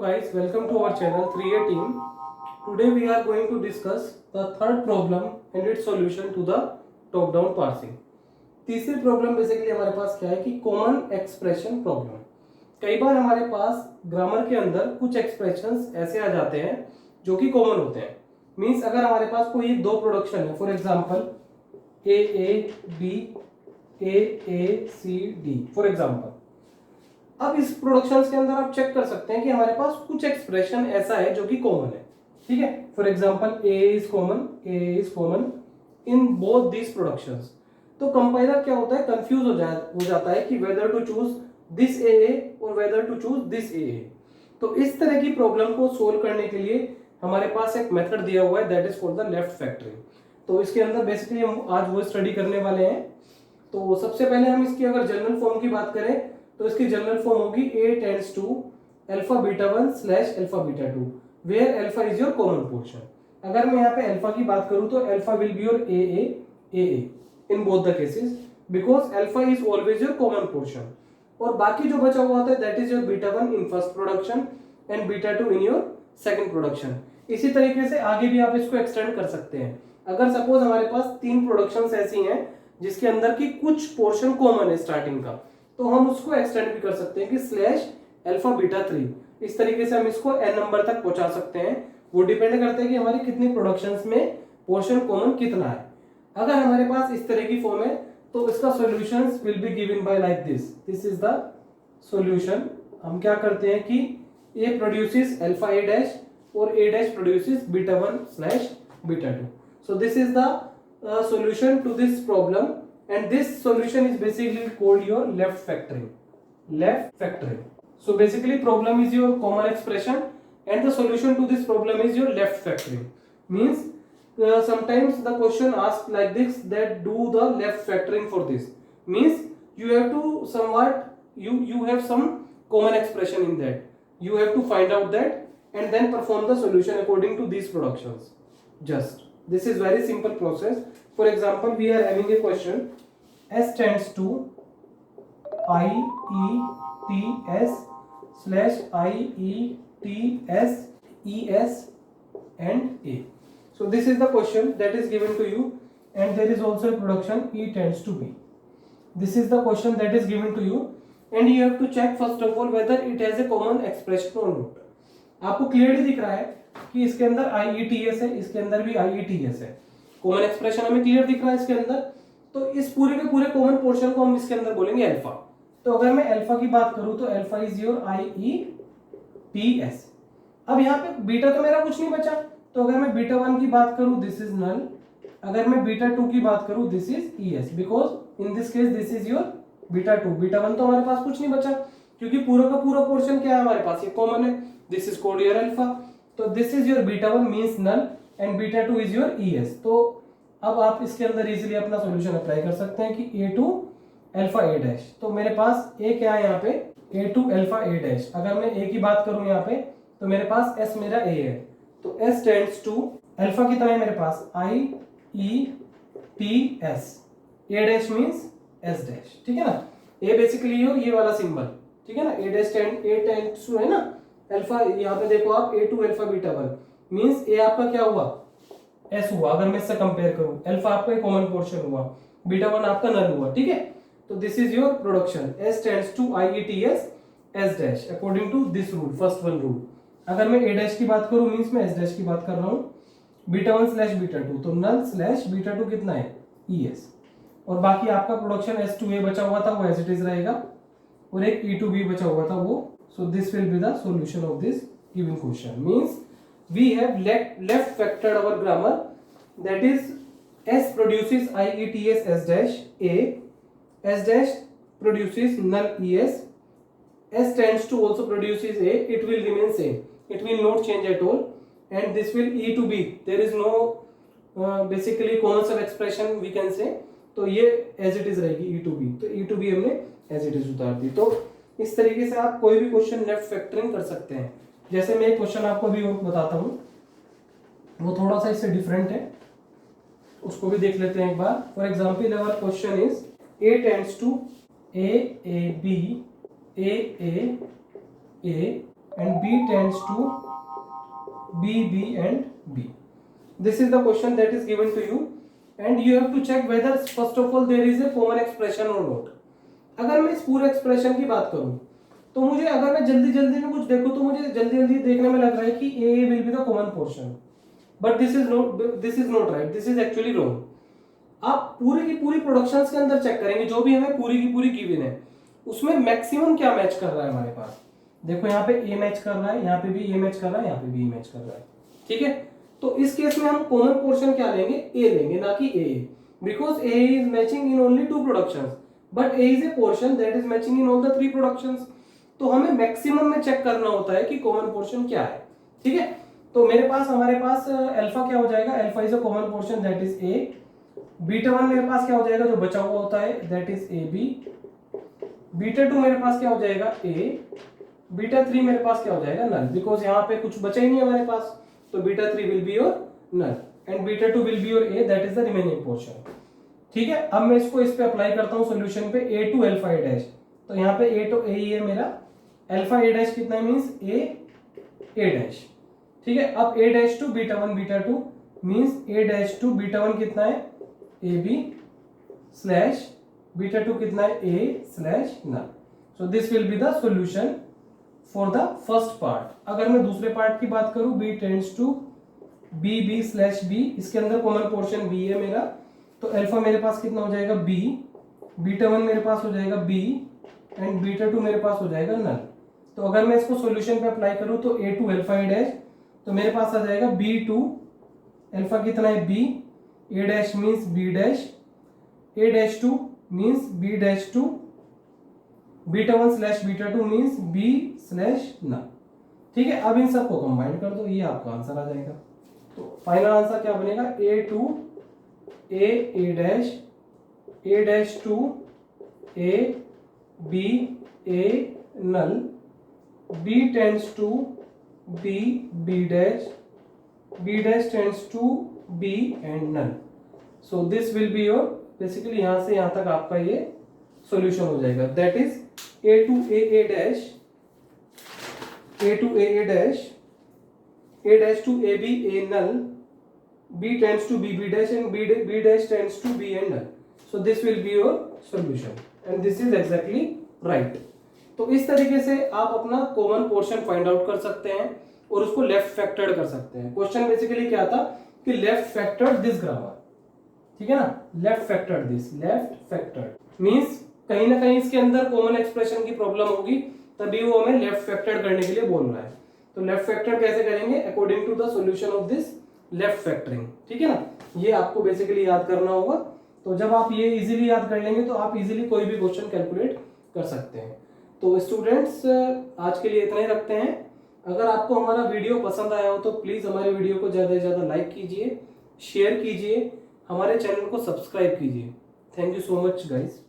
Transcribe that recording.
guys, welcome to our channel 3A team. Today we are going to discuss the third problem and its solution to the top down parsing. तीसरी problem basically हमारे पास क्या है कि common expression problem. कई बार हमारे पास grammar के अंदर कुछ एक्सप्रेशंस ऐसे आ जाते हैं जो कि कॉमन होते हैं। मींस अगर हमारे पास कोई दो प्रोडक्शन है, for example A B A C D for example. अब इस प्रोडक्शंस के अंदर आप चेक कर सकते हैं कि हमारे पास कुछ एक्सप्रेशन ऐसा है जो कि कॉमन है। ठीक है, for example A is common in both these productions. तो कंपाइलर क्या होता है, कंफ्यूज हो जाता है कि वेदर टू चूज दिस ए और वेदर टू चूज दिस ए। तो इस तरह की प्रॉब्लम को सोल्व करने के लिए हमारे पास एक मेथड दिया हुआ है, that is called the left factoring. तो इसके अंदर बेसिकली हम आज वो स्टडी करने वाले हैं। तो सबसे पहले हम इसकी अगर जनरल फॉर्म की बात करें तो इसकी जनरल फॉर्म होगी a tends to alpha beta 1 slash alpha beta 2 where alpha is your common portion. अगर मैं यहाँ पे अल्फा की बात करूं तो alpha will be your A in both the cases because alpha is always your common portion. और बाकी जो बचा हुआ होता है that is your beta 1 in first production and beta 2 in your second production. इसी तरीके से आगे भी आप इसको एक्सटेंड कर सकते हैं। अगर सपोज हमारे पास तीन प्रोडक्शंस ऐसी हैं जिसके अंदर की कुछ पोर्शन कॉमन है स्टार्टिंग का, तो हम उसको एक्सटेंड भी कर सकते हैं कि स्लैश अल्फा बीटा 3। इस तरीके से हम इसको n नंबर तक पहुंचा सकते हैं। वो डिपेंड करता है कि हमारी कितनी प्रोडक्शंस में पोर्शन कॉमन कितना है। अगर हमारे पास इस तरह की फॉर्म है तो इसका solutions will be given by like this is the solution. हम क्या करते हैं कि a produces alpha a dash और a dash produces beta 1 slash beta 2। So this is the solution to this problem, and this solution is basically called your left factoring. So basically problem is your common expression and the solution to this problem is your left factoring. Means sometimes the question asks like this, that do the left factoring for this. Means you have to somewhat you have some common expression in that, you have to find out that and then perform the solution according to these productions. Just this is very simple process. For example, we are having a question s tends to IETS slash IETS ES and A. So this is the question that is given to you, and there is also a production E tends to B. This is the question that is given to you, and you have to check first of all whether it has a common expression or not. आपको clearly दिख रहा है कि इसके अंदर IETS है, इसके अंदर भी IETS है। कॉमन एक्सप्रेशन हमें क्लियर दिख रहा है इसके अंदर। तो इस पूरे के पूरे कॉमन पोर्शन को हम इसके अंदर बोलेंगे अल्फा। तो अगर मैं अल्फा की बात करूं तो अल्फा इज योर IETS। अब यहाँ पे बीटा तो मेरा कुछ नहीं बचा, तो अगर मैं बीटा 1 की बात करूं दिस इज नल, अगर मैं बीटा 2 की बात करूं this is ES, because in this case this is your beta 2। Beta 1 तो हमारे पास कुछ नहीं बचा क्योंकि पूरा का पूरा पोर्शन क्या है हमारे पास, ये कॉमन है। This is called your alpha. तो this is your beta 1 means null and beta 2 is your ES। तो अब आप इसके अंदर इजीली अपना सॉल्यूशन अप्लाई कर सकते हैं कि A2 अल्फा A डैश। तो मेरे पास A क्या है यहाँ पे, A2 अल्फा A डैश। अगर मैं A की बात करूं यहाँ पे तो मेरे पास S मेरा A है, तो S टेंड्स टू अल्फा कितना है मेरे पास IETS। A dash means S dash. ठीक है ना, A बेसिकली ये वाला सिंबल, ठीक है ना। A dash A tends to है ना अल्फा। यहाँ पे देखो आप A2 alpha beta 1 means A आपका क्या हुआ, S हुआ। अगर मैं इससे कंपेयर करूं अल्फा आपका एक कॉमन पोर्शन हुआ, बीटा 1 आपका नल हुआ। ठीक है, तो this is your production S tends to IETS S dash according to this rule, first one rule. अगर मैं A डैश की बात करूं मींस मैं S डैश की बात कर रहा हूं, बीटा 1 स्लैश बीटा 2, तो नल स्लैश बीटा 2 कितना है ES। और बाकी आपका प्रोडक्शन S2A बचा हुआ था वो एज इट इज रहेगा, और एक E2B बचा हुआ था वो। सो this will be the solution of this given question. Means we have left factored our grammar, that is S produces IETS S dash A, S dash produces null ES, S tends to also produces A, it will remain same, it will not change at all, and this will E to B, there is no basically common sub expression we can say, तो ये as it is रहेगी E to B। तो E to B हमने as it is उतार दी। तो इस तरीके से आप कोई भी क्वेश्चन लेफ्ट फैक्टरिंग कर सकते हैं। जैसे मैं एक क्वेश्चन आपको अभी बताता हूं, वो थोड़ा सा इससे डिफरेंट है, उसको भी देख लेते हैं एक बार। For example our question is A tends to A B A and B tends to B, B and B. This is the question that is given to you and you have to check whether first of all there is a common expression or not. अगर मैं इस पूरे expression की बात करूं तो मुझे, अगर मैं जल्दी जल्दी में कुछ देखूं तो मुझे जल्दी जल्दी देखने में लग रहा है कि A will be the common portion, but this is not right, this is actually wrong. आप पूरी की पूरी प्रोडक्शंस के अंदर चेक करेंगे, जो भी हमें पूरी की पूरी गिवन है उसमें मैक्सिमम क्या मैच कर रहा है हमारे पास। देखो यहाँ पे A मैच कर रहा है, यहाँ पे भी A मैच कर रहा है, यहाँ पे भी A मैच कर रहा है, ठीक है। तो इस केस में हम कॉमन पोर्शन क्या लेंगे, A लेंगे, ना कि A, because A is matching in only 2 productions but A is a portion that is matching in all the 3 productions. तो हमें मैक्सिमम में चेक करना होता है कि कॉमन पोर्शन क्या है, ठीक है। तो हमारे पास अल्फा क्या हो जाएगा, alpha is a common portion that is A, beta 1 मेरे पास क्या हो जाएगा जो बचा हुआ होता है दैट इज AB, बीटा 2 मेरे पास क्या हो जाएगा A, बीटा 3 मेरे पास क्या हो जाएगा नल, बिकॉज यहाँ पे कुछ बचा ही नहीं है हमारे पास, तो beta 3 will be your null and beta 2 will be your A that is the remaining portion, ठीक है। अब मैं इसको इस पे अप्लाई करता हूँ सॉल्यूशन पे, A to alpha A dash, तो यहाँ पे A तो A ही है मेरा, अल्फा A डैश कितना मींस A डैश, ठीक है। अब A dash to beta 1 beta 2 means A dash to beta 1 कितना है AB स्लैश बीटा 2 कितना है A slash null. So this will be the solution for the first part. अगर मैं दूसरे पार्ट की बात करूं B tends to B slash B, इसके अंदर कॉमन पोर्शन B है मेरा, तो अल्फा मेरे पास कितना हो जाएगा B, बीटा 1 मेरे पास हो जाएगा B एंड बीटा 2 मेरे पास हो जाएगा नल। तो अगर मैं इसको सॉल्यूशन पे अप्लाई करूं तो A to alpha A dash, तो मेरे पास आ जाएगा B टू अल्फा कितना है B, A dash means B dash, A dash two means B dash to, beta 1 slash beta 2 means B slash null, ठीक है। अब इन सबको कंबाइन कर दो, ये आपका आंसर आ जाएगा। तो फाइनल आंसर क्या बनेगा, A to A dash, A dash to A B A null, B tends to B dash, B dash tends to B and null. So this will be your, basically यहां से यहां तक आपका ये solution हो जाएगा, that is A to A dash, A to A dash, A dash to AB A null, B tends to B dash and B dash tends to B and null. So this will be your solution and this is exactly right. तो इस तरीके से आप अपना common portion find out कर सकते हैं और उसको लेफ्ट फैक्टर्ड कर सकते हैं। क्वेश्चन बेसिकली क्या था कि लेफ्ट फैक्टर्ड दिस ग्रामर, ठीक है ना, left factored this, left factored means कहीं ना कहीं इसके अंदर कॉमन एक्सप्रेशन की प्रॉब्लम होगी, तभी वो हमें लेफ्ट फैक्टर्ड करने के लिए बोल रहा है। तो लेफ्ट फैक्टर्ड कैसे करेंगे, according to the solution of this left factoring, ठीक है ना, ये आपको बेसिकली याद करना होगा। तो जब आप ये इजीली याद कर लेंगे तो आप इजीली कोई भी क्वेश्चन कैलकुलेट कर सकते हैं। तो स्टूडेंट्स आज के लिए इतना ही रखते हैं। अगर आपको हमारा वीडियो पसंद आया हो तो प्लीज हमारे वीडियो को ज्यादा से ज्यादा लाइक कीजिए, शेयर कीजिए, हमारे चैनल को सब्सक्राइब कीजिए। Thank you so much guys.